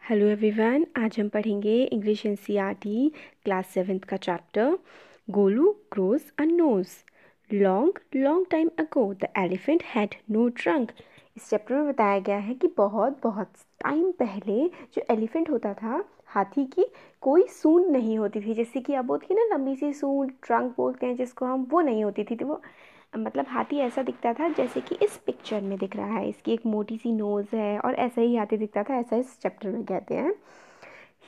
Hello everyone, आज हम पढ़ेंगे इंग्लिश एनसीईआरटी क्लास 7th का chapter Golu grows a nose. Long long time ago the elephant had no trunk. इस chapter में बताया गया है कि बहुत बहुत टाइम पहले जो एलिफेंट होता था, हाथी की कोई सूंड नहीं होती थी। जैसे कि अब होती है ना लंबी सी सूंड, ट्रंक बोलते हैं जिसको हम, वो नहीं होती थी। तो वो मतलब हाथी ऐसा दिखता था जैसे कि इस पिक्चर में दिख रहा है। इसकी एक मोटी सी नोज़ है और ऐसा ही हाथी दिखता था, ऐसा इस चैप्टर में कहते हैं।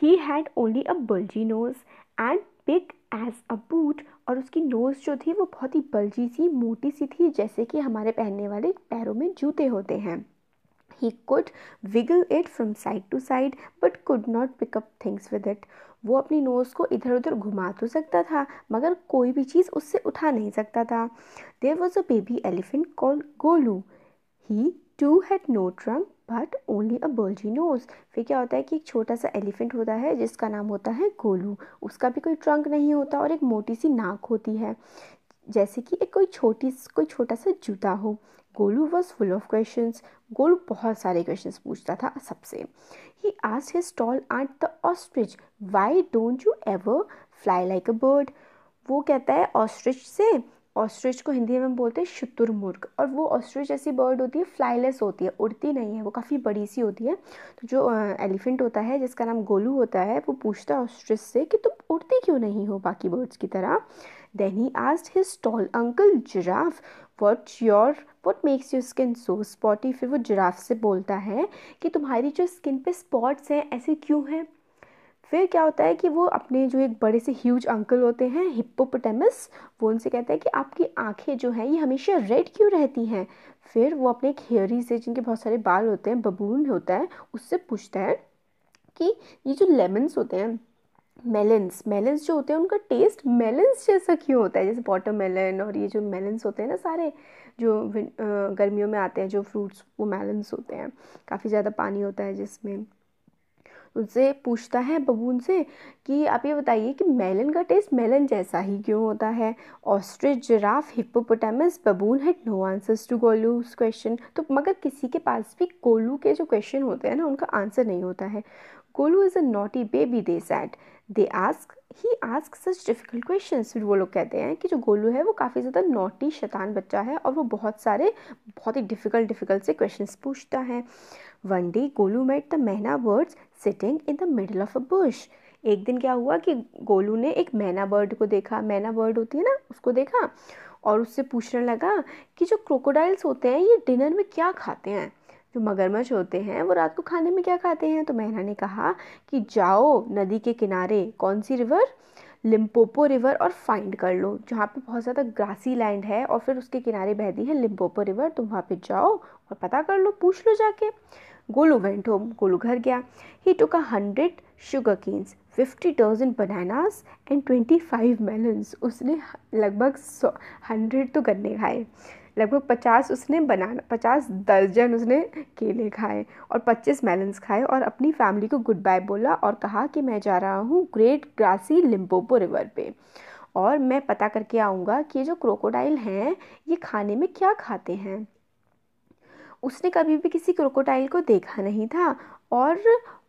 He had only a bulgy nose and big as a boot. और उसकी नोज़ जो थी वो बहुत ही बल्जी सी, मोटी सी थी, जैसे कि हमारे पहनने वाले पैरों में जूते होते हैं। He could wiggle it from side to side but could not pick up things with it. वो अपनी नोज़ को इधर उधर घुमा तो सकता था मगर कोई भी चीज़ उससे उठा नहीं सकता था। There was a baby elephant called Golu. He too had no trunk but only a bulgy nose. फिर क्या होता है कि एक छोटा सा एलिफेंट होता है जिसका नाम होता है गोलू। उसका भी कोई ट्रंक नहीं होता और एक मोटी सी नाक होती है, जैसे कि एक कोई छोटा सा जूता हो। Golu was full of questions. Golu बहुत सारे क्वेश्चंस पूछता था सबसे। He asked his tall aunt the ostrich, why don't you ever fly like a bird. वो कहता है ऑस्ट्रिच से, ऑस्ट्रिच को हिंदी में बोलते हैं शुतुरमुर्ग, और वो ऑस्ट्रिच जैसी बर्ड होती है, फ्लाईलेस होती है, उड़ती नहीं है, वो काफ़ी बड़ी सी होती है। तो जो एलिफेंट होता है जिसका नाम गोलू होता है, वो पूछता है ऑस्ट्रिच से कि तुम उड़ती क्यों नहीं हो बाकी बर्ड्स की तरह। Then he asked his tall uncle giraffe, what makes your skin so spotty? फिर वो जिराफ से बोलता है कि तुम्हारी जो स्किन पे स्पॉट्स हैं ऐसे क्यों हैं। फिर क्या होता है कि वो अपने जो एक बड़े से ह्यूज अंकल होते हैं हिप्पोपोटामस, वो उनसे कहता है कि आपकी आंखें जो हैं ये हमेशा रेड क्यों रहती हैं। फिर वो अपने एक हेयरी से, जिनके बहुत सारे बाल होते हैं, बबून होता है, उससे पूछता है कि ये जो लेमन्स होते हैं, मेलन्स मेलन्स जो होते हैं, उनका टेस्ट मेलन्स जैसा क्यों होता है, जैसे वाटरमेलन और ये जो मेलन्स होते हैं ना सारे, जो गर्मियों में आते हैं जो फ्रूट्स, वो मेलन्स होते हैं, काफ़ी ज़्यादा पानी होता है जिसमें। उनसे पूछता है बबून से कि आप ये बताइए कि मेलन का टेस्ट मेलन जैसा ही क्यों होता है। Ostrich, giraffe, hippopotamus, baboon had no answers to Golu's question. तो मगर किसी के पास भी गोलू के जो क्वेश्चन होते हैं ना, उनका आंसर नहीं होता है। Golu is a naughty baby, they sad. They ask he ask such difficult questions. फिर वो लोग कहते हैं कि जो गोलू है वो काफ़ी ज़्यादा नॉटी शैतान बच्चा है और वो बहुत ही डिफ़िकल्ट से क्वेश्चंस पूछता है। One day Golu met the myna birds sitting in the middle of a bush. एक दिन क्या हुआ कि गोलू ने एक मैना बर्ड को देखा, मैना बर्ड होती है ना, उसको देखा और उससे पूछने लगा कि जो क्रोकोडाइल्स होते हैं ये डिनर में क्या खाते हैं, जो मगरमच्छ होते हैं वो रात को खाने में क्या खाते हैं। तो मैना ने कहा कि जाओ नदी के किनारे, कौन सी रिवर, लिम्पोपो रिवर, और फाइंड कर लो जहाँ पे बहुत ज़्यादा ग्रासी लैंड है और फिर उसके किनारे बहती है लिम्पोपो रिवर, तुम वहाँ पे जाओ और पता कर लो, पूछ लो जाके। गोलू वेंट होम, गोलू घर गया। He took 100 sugar canes, 50 dozen bananas and 25 melons. उसने लगभग 100 तो गन्ने खाए, लगभग 50 दर्जन उसने केले खाए और 25 मेलन्स खाए और अपनी फैमिली को गुड बाय बोला और कहा कि मैं जा रहा हूँ ग्रेट ग्रासी लिम्पोपो रिवर पे और मैं पता करके आऊँगा कि ये जो क्रोकोडाइल हैं ये खाने में क्या खाते हैं। उसने कभी भी किसी क्रोकोडाइल को देखा नहीं था और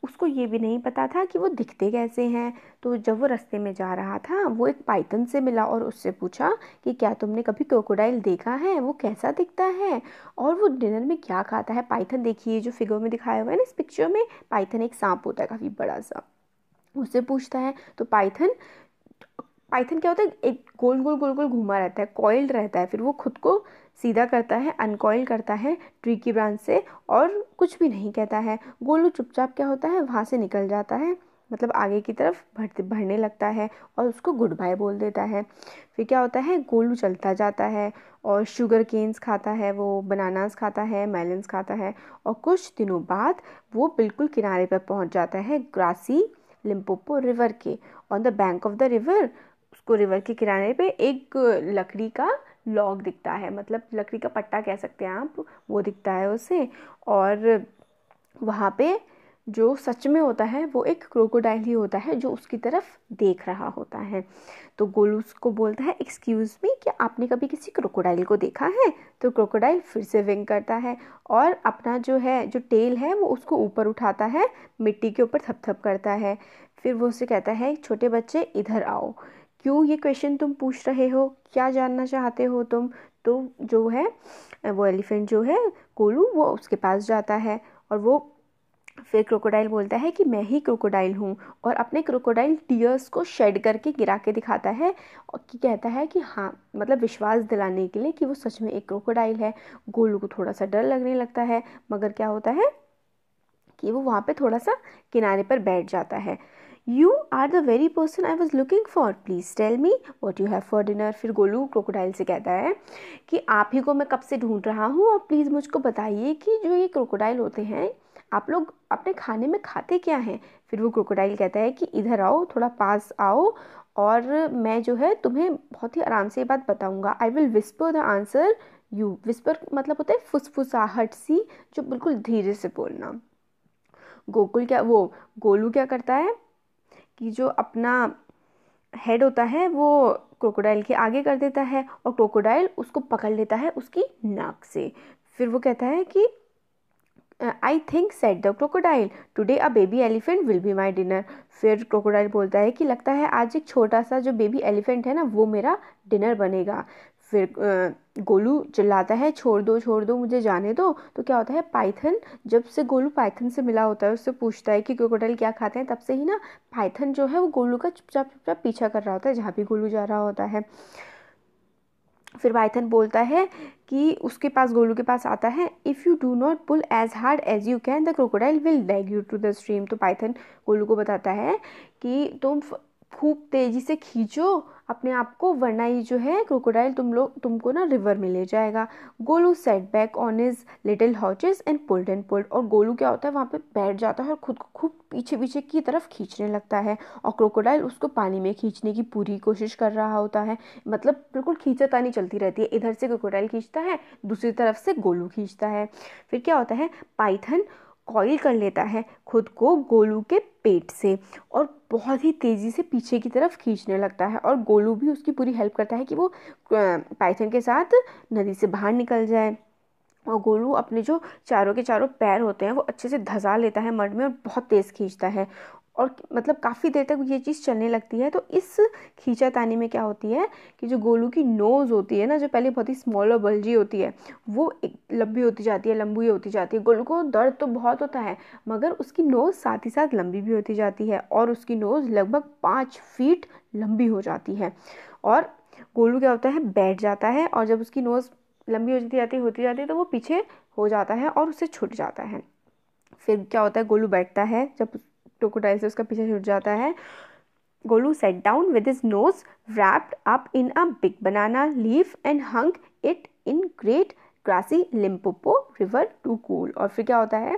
उसको ये भी नहीं पता था कि वो दिखते कैसे हैं। तो जब वो रास्ते में जा रहा था वो एक पाइथन से मिला और उससे पूछा कि क्या तुमने कभी क्रोकोडाइल देखा है, वो कैसा दिखता है और वो डिनर में क्या खाता है। पाइथन देखिए जो फिगर में दिखाया हुआ है ना इस पिक्चर में, पाइथन एक सांप होता है काफ़ी बड़ा सा, उससे पूछता है। तो पाइथन पाइथन क्या होता है, एक गोल गोल गोल गोल घूमा रहता है, कॉइल्ड रहता है, फिर वो खुद को सीधा करता है, अनकॉइल करता है ट्री की ब्रांच से और कुछ भी नहीं कहता है। गोलू चुपचाप क्या होता है वहाँ से निकल जाता है, मतलब आगे की तरफ बढ़ने लगता है और उसको गुड बाय बोल देता है। फिर क्या होता है, गोलू चलता जाता है और शुगर केन्स खाता है, वो बनानास खाता है, मेलन्स खाता है और कुछ दिनों बाद वो बिल्कुल किनारे पर पहुँच जाता है ग्रासी लिम्पोपो रिवर के। On the bank of the river, उसको रिवर के किनारे पे एक लकड़ी का लॉग दिखता है, मतलब लकड़ी का पट्टा कह सकते हैं आप, वो दिखता है उसे। और वहाँ पे जो सच में होता है वो एक क्रोकोडाइल ही होता है जो उसकी तरफ देख रहा होता है। तो गोलू उसको बोलता है, एक्सक्यूज़ मी, क्या आपने कभी किसी क्रोकोडाइल को देखा है? तो क्रोकोडाइल फिर से विंक करता है और अपना जो टेल है वो उसको ऊपर उठाता है, मिट्टी के ऊपर थपथप करता है। फिर वो उससे कहता है, छोटे बच्चे इधर आओ, क्यों ये क्वेश्चन तुम पूछ रहे हो, क्या जानना चाहते हो तुम? तो जो है वो एलिफेंट जो है गोलू, वो उसके पास जाता है और वो फिर क्रोकोडाइल बोलता है कि मैं ही क्रोकोडाइल हूँ, और अपने क्रोकोडाइल टीयर्स को शेड करके गिरा के दिखाता है और कहता है कि हाँ, मतलब विश्वास दिलाने के लिए कि वो सच में एक क्रोकोडाइल है। गोलू को थोड़ा सा डर लगने लगता है, मगर क्या होता है कि वो वहाँ पे थोड़ा सा किनारे पर बैठ जाता है। You are the very person I was looking for, please tell me what you have for dinner. फिर गोलू क्रोकोडाइल से कहता है कि आप ही को मैं कब से ढूंढ रहा हूँ, और प्लीज़ मुझको बताइए कि जो ये क्रोकोडाइल होते हैं, आप लोग अपने खाने में खाते क्या हैं? फिर वो क्रोकोडाइल कहता है कि इधर आओ, थोड़ा पास आओ, और मैं जो है तुम्हें बहुत ही आराम से ये बात बताऊंगा। I will whisper the answer you. Whisper मतलब होता है फुसफुसाहट सी, जो बिल्कुल धीरे से बोलना। गोलू क्या करता है कि जो अपना हेड होता है वो क्रोकोडाइल के आगे कर देता है, और क्रोकोडाइल उसको पकड़ लेता है उसकी नाक से। फिर वो कहता है कि I think said the crocodile today a baby elephant will be my dinner. फिर क्रोकोडाइल बोलता है कि लगता है आज एक छोटा सा जो बेबी एलिफेंट है ना, वो मेरा डिनर बनेगा। फिर गोलू चिल्लाता है, छोड़ दो मुझे जाने दो। तो क्या होता है, पाइथन, जब से गोलू पाइथन से मिला होता है, उससे पूछता है कि क्रोकोडाइल क्या खाते हैं, तब से ही ना पाइथन जो है वो गोलू का चुपचाप चुपचाप पीछा कर रहा होता है जहाँ भी गोलू जा रहा होता है। फिर पाइथन बोलता है कि उसके पास, गोलू के पास आता है, if you do not pull as hard as you can the crocodile will drag you to the stream. तो पाइथन गोलू को बताता है कि तुम खूब तेज़ी से खींचो अपने आप को, वरना ये जो है क्रोकोडाइल तुमको ना रिवर में ले जाएगा। Golu sat back on his little haunches and pulled, और गोलू क्या होता है वहाँ पे बैठ जाता है और खुद को खूब पीछे पीछे की तरफ खींचने लगता है, और क्रोकोडाइल उसको पानी में खींचने की पूरी कोशिश कर रहा होता है। मतलब बिल्कुल खींचातानी चलती रहती है, इधर से क्रोकोडाइल खींचता है, दूसरी तरफ से गोलू खींचता है। फिर क्या होता है, पाइथन कॉइल कर लेता है खुद को गोलू के पेट से, और बहुत ही तेज़ी से पीछे की तरफ खींचने लगता है, और गोलू भी उसकी पूरी हेल्प करता है कि वो पाइथन के साथ नदी से बाहर निकल जाए। और गोलू अपने जो चारों के चारों पैर होते हैं वो अच्छे से धंसा लेता है मड में, और बहुत तेज़ खींचता है, और मतलब काफ़ी देर तक ये चीज़ चलने लगती है। तो इस खींचातानी में क्या होती है कि जो गोलू की नोज़ होती है ना, जो पहले बहुत ही स्मॉल और बल्जी होती है, वो एक लंबी होती जाती है, लंबी होती जाती है। गोलू को दर्द तो बहुत होता है, मगर उसकी नोज़ साथ ही साथ लंबी भी होती जाती है, और उसकी नोज़ लगभग 5 फीट लंबी हो जाती है। और गोलू क्या होता है, बैठ जाता है, और जब उसकी नोज़ लंबी होती जाती है तो वो पीछे हो जाता है और उससे छूट जाता है। फिर क्या होता है, गोलू बैठता है, जब क्रोकोडाइल से उसका पीछे छूट जाता है। Golu sat down with his nose wrapped up in a big banana leaf and hung it in great grassy Limpopo river to cool. और फिर क्या होता है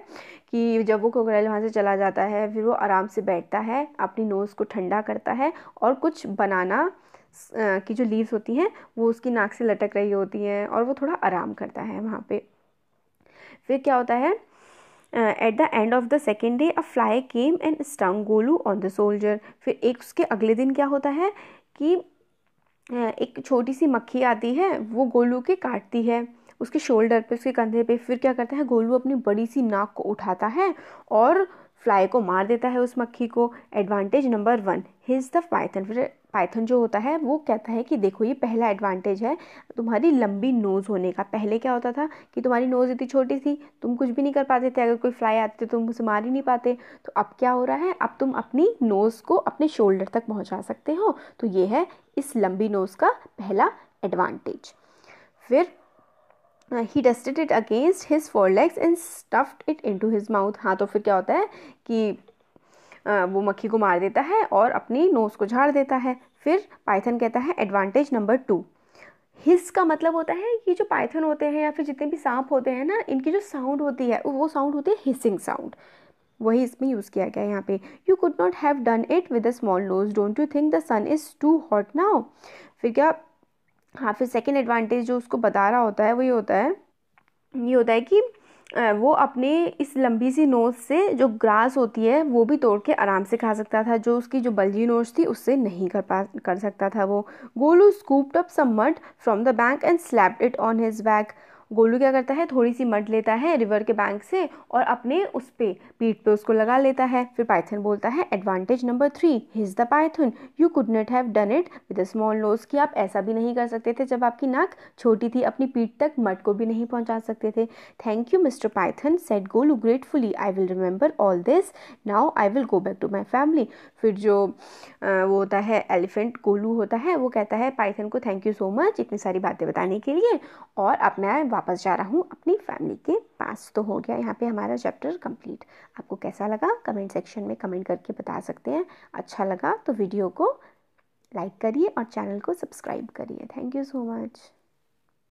कि जब वो क्रोकोडाइल वहाँ से चला जाता है, फिर वो आराम से बैठता है, अपनी नोज़ को ठंडा करता है, और कुछ बनाना की जो लीव्स होती हैं वो उसकी नाक से लटक रही होती हैं, और वो थोड़ा आराम करता है वहाँ पे। फिर क्या होता है, at the end of the second day a fly came and stung Golu on the soldier. फिर एक उसके अगले दिन क्या होता है कि एक छोटी सी मक्खी आती है, वो गोलू के काटती है उसके शोल्डर पे, उसके कंधे पे। फिर क्या करता है, गोलू अपनी बड़ी सी नाक को उठाता है और फ्लाई को मार देता है उस मक्खी को। Advantage number 1, his the Python. फिर पाइथन जो होता है वो कहता है कि देखो, ये पहला एडवांटेज है तुम्हारी लंबी नोज़ होने का। पहले क्या होता था कि तुम्हारी नोज़ इतनी छोटी थी, तुम कुछ भी नहीं कर पाते थे, अगर कोई फ्लाई आती तो तुम उसे मार ही नहीं पाते। तो अब क्या हो रहा है, अब तुम अपनी नोज़ को अपने शोल्डर तक पहुंचा सकते हो। तो ये है इस लंबी नोज़ का पहला एडवांटेज। फिर ही dusted it against his forelegs and stuffed it into his mouth. हाँ, तो फिर क्या होता है कि वो मक्खी को मार देता है और अपनी नोज़ को झाड़ देता है। फिर पाइथन कहता है एडवांटेज नंबर 2, हिस का मतलब होता है कि जो पाइथन होते हैं या फिर जितने भी सांप होते हैं ना, इनकी जो साउंड होती है वो साउंड होती है हिसिंग साउंड, वही इसमें यूज़ किया गया है यहाँ पे। You could not have done it with a small nose, don't you think the sun is too hot now. फिर क्या, हाँ, फिर सेकेंड एडवांटेज जो उसको बता रहा होता है वो ये होता है कि वो अपने इस लंबी सी नोज़ से जो ग्रास होती है वो भी तोड़ के आराम से खा सकता था, जो उसकी जो बल्जी नोज़ थी उससे नहीं कर सकता था वो। Golu scooped up some mud from the bank and slapped it on his back. Golu क्या करता है, थोड़ी सी मड लेता है रिवर के बैंक से और अपने उस पे पीठ पे उसको लगा लेता है। फिर पाइथन बोलता है advantage number 3, his the Python, you could not have done it with a small nose, कि आप ऐसा भी नहीं कर सकते थे जब आपकी नाक छोटी थी, अपनी पीठ तक मड को भी नहीं पहुंचा सकते थे। Thank you mister Python, said Golu gratefully, I will remember all this, now I will go back to my family. फिर जो वो होता है एलिफेंट गोलू होता है, वो कहता है पाइथन को थैंक यू सो मच इतनी सारी बातें बताने के लिए, और अब मैं वापस जा रहा हूँ अपनी फैमिली के पास। तो हो गया यहाँ पे हमारा चैप्टर कंप्लीट। आपको कैसा लगा कमेंट सेक्शन में कमेंट करके बता सकते हैं। अच्छा लगा तो वीडियो को लाइक करिए और चैनल को सब्सक्राइब करिए। Thank you so much.